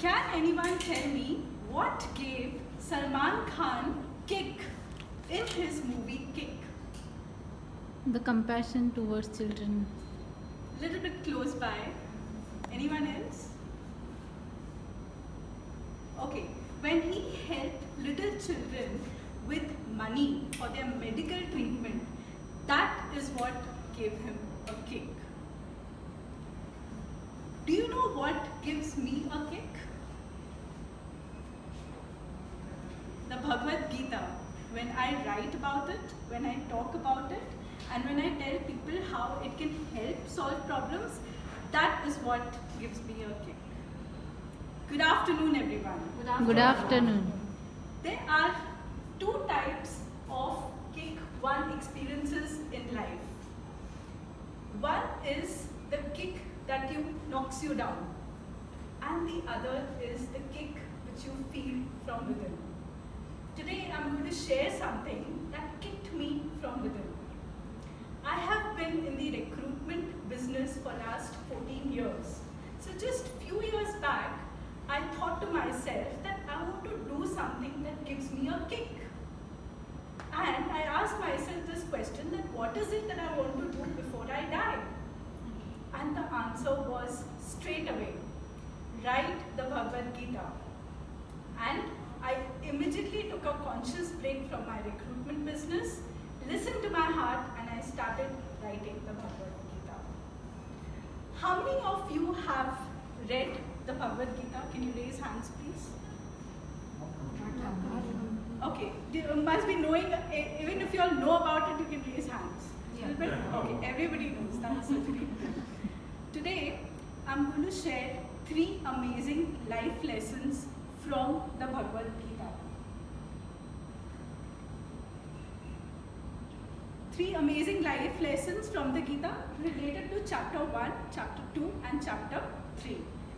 Can anyone tell me what gave Salman Khan kick in his movie Kick? The compassion towards children. Little bit close by. Anyone else? Okay, when he helped little children with money for their medical treatment, that is what gave him a kick. Do you know what gives me a kick? The Bhagavad Gita. When I write about it, when I talk about it, and when I tell people how it can help solve problems, that is what gives me a kick. Good afternoon, everyone. Good afternoon. There are two types of kick one experiences in life. One is the kick that knocks you down, and the other is the kick which you feel from within. Today I'm going to share something that kicked me from within. I have been in the recruitment business for last 14 years. So just few years back, I thought to myself that I want to do something that gives me a kick. And I asked myself this question, that what is it that I want to do before I die? And the answer was straight away, write the Bhagavad Gita. And I immediately took a conscious break from my recruitment business, listened to my heart, and I started writing the Bhagavad Gita. How many of you have read the Bhagavad Gita? Can you raise hands, please? Okay, you must be knowing, even if you all know about it, you can raise hands. Yeah. Okay, everybody knows, that's certainly. Today, I'm going to share 3 amazing life lessons from the Bhagavad Gita. 3 amazing life lessons from the Gita related to chapter 1, chapter 2 and chapter 3,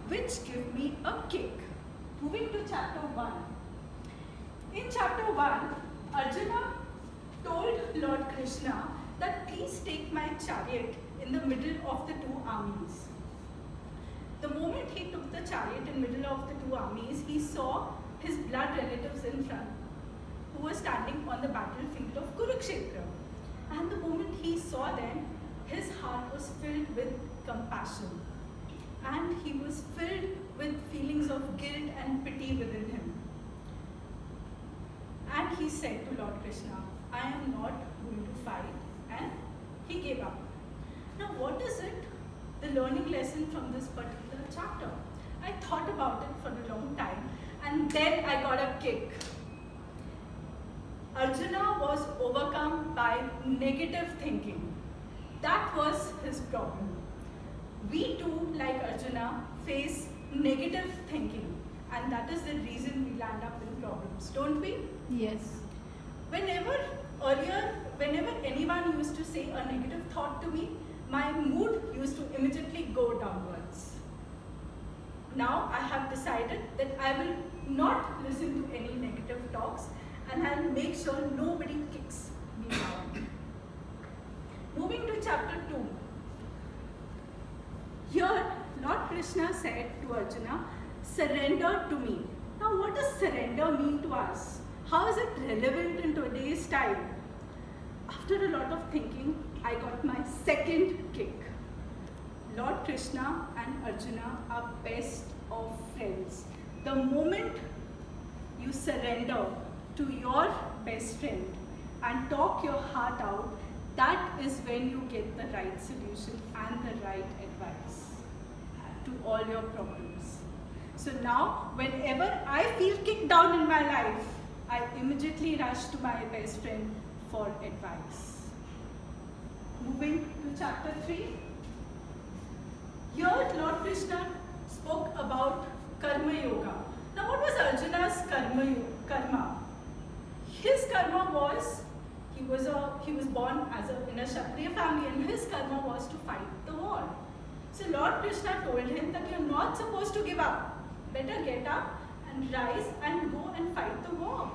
which give me a kick. Moving to chapter 1. In chapter 1, Arjuna told Lord Krishna that please take my chariot in the middle of the 2 armies. The moment he took the chariot in the middle of the 2 armies, he saw his blood relatives in front, who were standing on the battlefield of Kurukshetra. And the moment he saw them, his heart was filled with compassion. And he was filled with feelings of guilt and pity within him. And he said to Lord Krishna, I am not going to fight. And he gave up. Now what is it, the learning lesson from this particular chapter? I thought about it for a long time, and then I got a kick. Arjuna was overcome by negative thinking. That was his problem. We too, like Arjuna, face negative thinking, and that is the reason we land up in problems, don't we? Yes. Whenever anyone used to say a negative thought to me, my mood used to immediately go downwards. Now I have decided that I will not listen to any negative talks, and I'll make sure nobody kicks me down. Moving to chapter 2. Here, Lord Krishna said to Arjuna, surrender to me. Now what does surrender mean to us? How is it relevant in today's time? After a lot of thinking, I got my second kick. Lord Krishna and Arjuna are best of friends. The moment you surrender to your best friend and talk your heart out, that is when you get the right solution and the right advice to all your problems. So now, whenever I feel kicked down in my life, I immediately rush to my best friend for advice. Moving to chapter 3. Here, Lord Krishna spoke about karma yoga. Now, what was Arjuna's karma? His karma was, he was born in a Kshatriya family, and his karma was to fight the war. So Lord Krishna told him that you're not supposed to give up. Better get up and rise and go and fight the war.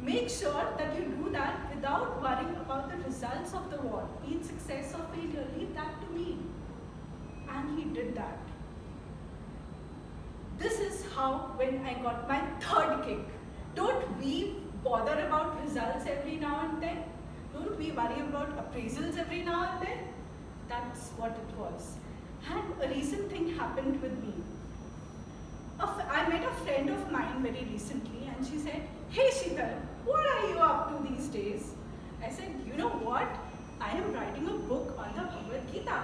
Make sure that you do that without worrying about the results of the war. Be it success or failure, leave that to me. And he did that. this is how when I got my third kick. Don't we bother about results every now and then? Don't we worry about appraisals every now and then? That's what it was. And a recent thing happened with me. I met a friend of mine very recently and she said, "Hey Sheetal, what are you up to these days?" I said, "You know what? I am writing a book on the Bhagavad Gita."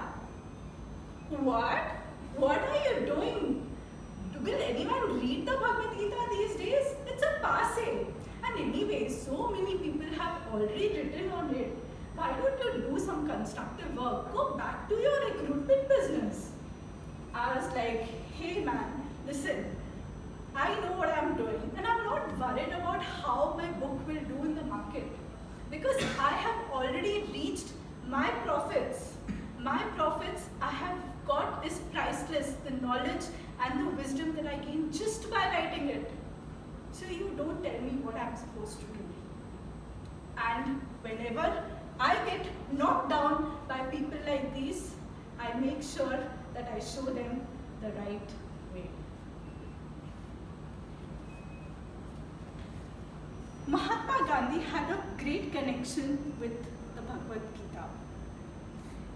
"What? What are you doing? Will anyone read the Bhagavad Gita these days? It's a passe. And anyway, so many people have already written on it. Why don't you do some constructive work? Go back to your recruitment business." I was like, "Hey man, listen, I know what I'm doing and I'm not worried about how my book will do in the market because I have already reached my profits. My profits I have got is priceless, the knowledge and the wisdom that I gain just by writing it. So you don't tell me what I'm supposed to do." And whenever I get knocked down by people like these, I make sure that I show them the right way. Mahatma Gandhi had a great connection with the Bhagavad Gita.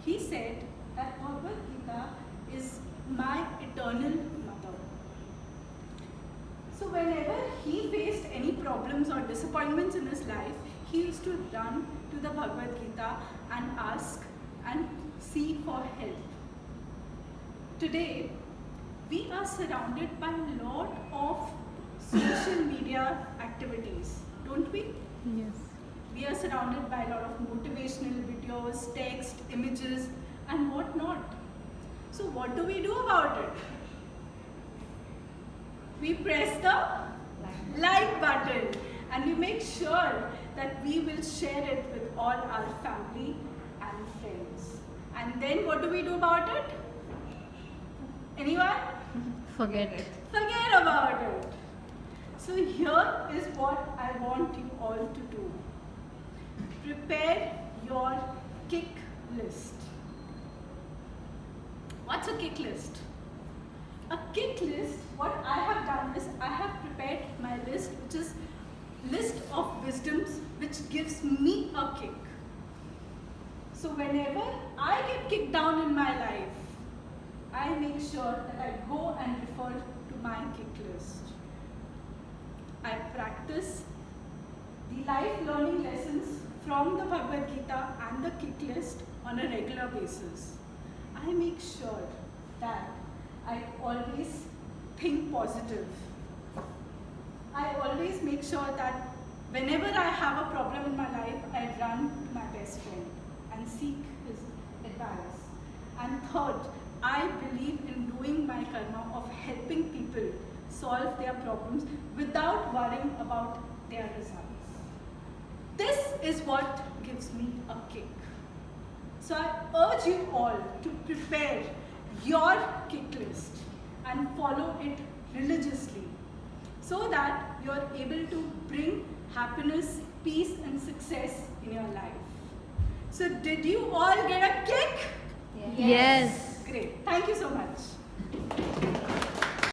He said that Bhagavad Gita is my eternal mother. So whenever he faced any problems or disappointments in his life, he used to run to the Bhagavad Gita and ask and seek for help. Today, we are surrounded by a lot of social media activities, don't we? Yes. We are surrounded by a lot of motivational videos, text, images, and whatnot. So what do we do about it? We press the like button and we make sure that we will share it with all our family and friends. And then what do we do about it? Anyone? Forget it. Forget about it. So here is what I want you all to do. Prepare your kick list. What's a kick list? A kick list, what I have done is I have prepared my list, which is list of wisdoms which gives me a kick. So whenever I get kicked down in my life, I make sure that I go and refer to my kick list. I practice the life learning lessons from the Bhagavad Gita and the kick list on a regular basis. I make sure that I always think positive. I always make sure that whenever I have a problem in my life, I run to my best friend and seek his advice. And third, I believe in doing my karma of helping people solve their problems without worrying about their results. This is what gives me a kick. So I urge you all to prepare your kick list and follow it religiously so that you are able to bring happiness, peace and success in your life. So did you all get a kick? Yes. Great. Thank you so much.